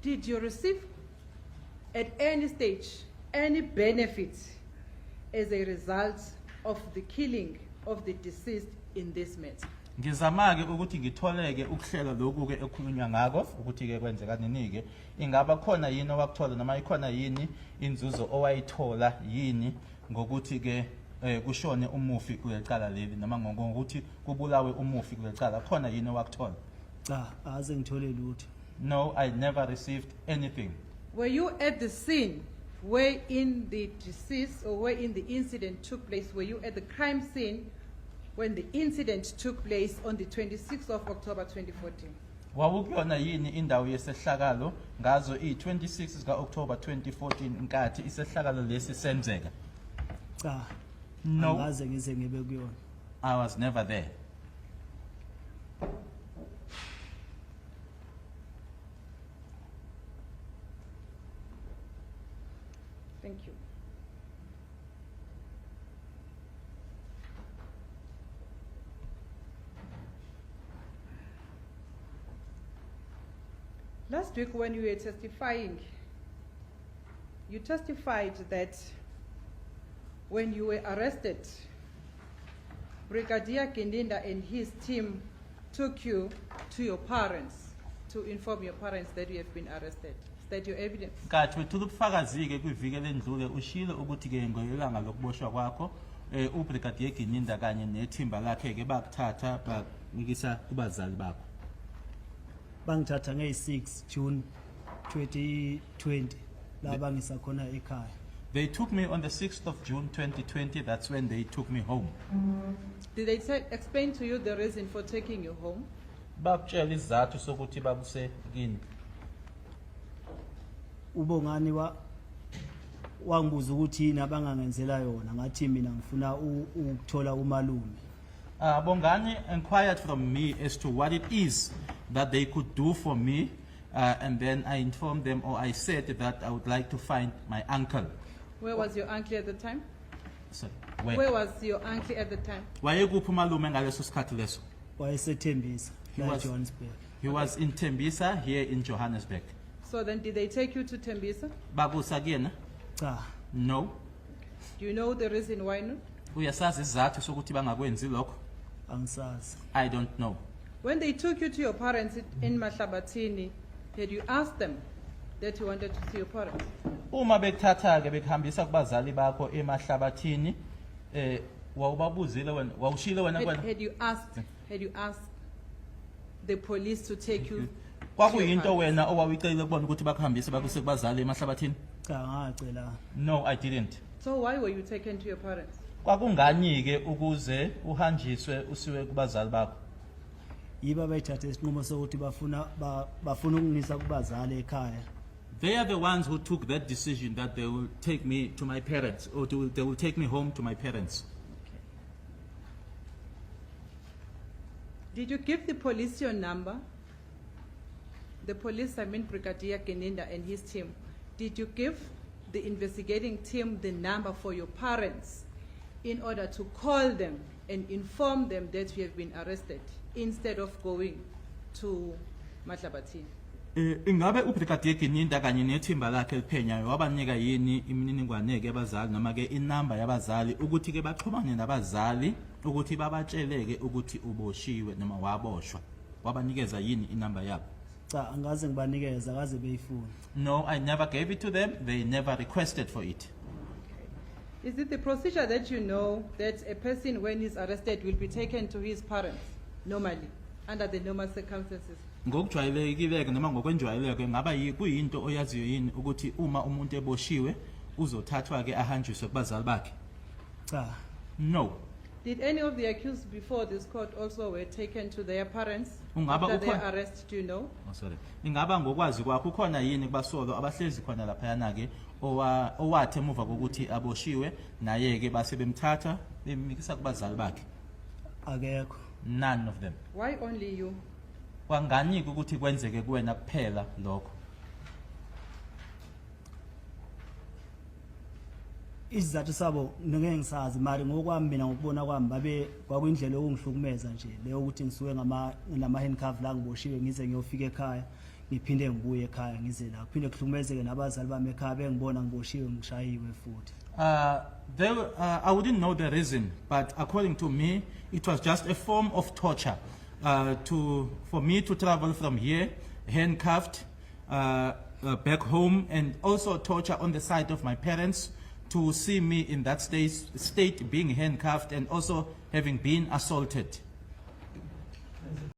Did you receive at any stage any benefit as a result of the killing of the deceased in this matter? Ngizama ke ukuthi ngitholeke ukuhlela lokhu ke ekhulunywa ngako ukuthi ke kwenzeka nini ke ingaba khona yini owakuthola noma ikhona yini inzuzo owayithola yini ngokuthi ke kushone umufi kulecala leli noma ngokuthi kubulawe umufi kulecala khona yini owakuthola? Cha, aze ngithole lutho. No, I never received anything. Were you at the scene where in the deceased or where in the incident took place? Were you at the crime scene when the incident took place on the 26th of October 2014? Wawukuyona yini indawo yesehlakalo ngazo i26 zika October 2014 inkathi isehlakalo lesi senzeka? Cha. No. Angaze ngize ngibe kuyona. I was never there. Thank you. Last week when you were testifying, you testified that when you were arrested, Brigadier Gendinda and his team took you to your parents to inform your parents that you have been arrested. Is that your evidence? Kathi wethu ubufakazi ke kwiviki lendlule ushilo ukuthi ke ngoyelanga lokuboshwa kwakho uBrigadier Gendinda kanye nethimba lakhe ke bakuthatha banikisa kubazali bakho. Bangithatha nge-6 June 2020 la bangisakhona ekhaya. They took me on the 6th of June 2020. That's when they took me home. Did they explain to you the reason for taking you home? Bakutshela isizathu sokuthi bakuse kini. Ubongani wangibuza ukuthi yini abangangenzela yona ngathi mina ngifuna ukuthola umalume. Bongani inquired from me as to what it is that they could do for me, and then I informed them, or I said that I would like to find my uncle. Where was your uncle at the time? Sorry, Where was your uncle at the time? Wayekuphi umalume ngaleso sikhathi leso? WayeseThembisa la Johannesburg. He was in Tembisa here in Johannesburg. So then did they take you to Tembisa? Bakusa kuyena? Cha. No. Do you know the reason why not? Uyasazi isizathu sokuthi bangakwenzi lokho? Angisazi. I don't know. When they took you to your parents in Mahlabathini, had you asked them that you wanted to see your parents? Uma bekuthatha ke bekuhambisa kubazali bakho eMahlabathini wawubabuzile wena wawushile wena kwena? Had you asked the police to take you? Kwakuyinto wena owawicela kubona ukuthi bakuhambise bakuse kubazali eMahlabathini? Cha ngacela. No, I didn't. So why were you taken to your parents? Kwakungani ke ukuze uhanjiswe usiwe kubazali bakho? Yiba bayithatha isinqumo sokuthi bafuna ukungisa kubazali ekhaya. They are the ones who took that decision that they will take me to my parents, or they will take me home to my parents. Did you give the police your number? The police, I mean Brigadier Gendinda and his team. Did you give the investigating team the number for your parents in order to call them and inform them that you have been arrested instead of going to Mahlabathini? Ingabe uBrigadier Gendinda kanye nethimba lakhe liphenyayo wabanika yini imininingwane ke abazali noma ke inamba yabazali ukuthi ke baxhumane nabazali ukuthi babatsheleke ukuthi uboshiwe noma waboshwa? Wabanikeza yini inamba yabo? Cha angaze ngibanikeza akaze beyifuna. No, I never gave it to them. They never requested for it. Is it the procedure that you know that a person when he's arrested will be taken to his parents normally under the normal circumstances? Ngokujwayelekile noma ngokwenjwayeleke ngaba kuyinto oyaziyo yini ukuthi uma umuntu eboshiwe uzothathwa ke ahanjiswe kubazali bakhe? Cha. No. Did any of the accused before this court also were taken to their parents Ungaba after their ukhona- arrest? Do you know? Oh, sorry. Ingaba ngokwazi kwakho ukhona yini kubasolo abahlezi khona lapha yana ke owathi emuva kokuthi aboshiwe naye ke base bemthatha bemikisa kubazali bakhe? Akekho. None of them. Why only you? Kwangani ukuthi kwenzeke kuwena kuphela lokho? Isizathu sabo ngeke ngisazi mali ngokwami mina ngokubona kwami babe kwakuyindlela okungihlukumeza nje leyo ukuthi ngisuke ngama handcuff la ngiboshiwe ngize ngiyofika ekhaya ngiphinde ngibuye ekhaya ngize la kuphinde kuhlukumezeke nabazali bami ekhaya bengibona ngiboshiwe ngishayiwe futhi. I wouldn't know the reason, but according to me, it was just a form of torture for me to travel from here, handcuffed, back home, and also torture on the side of my parents to see me in that state being handcuffed and also having been assaulted.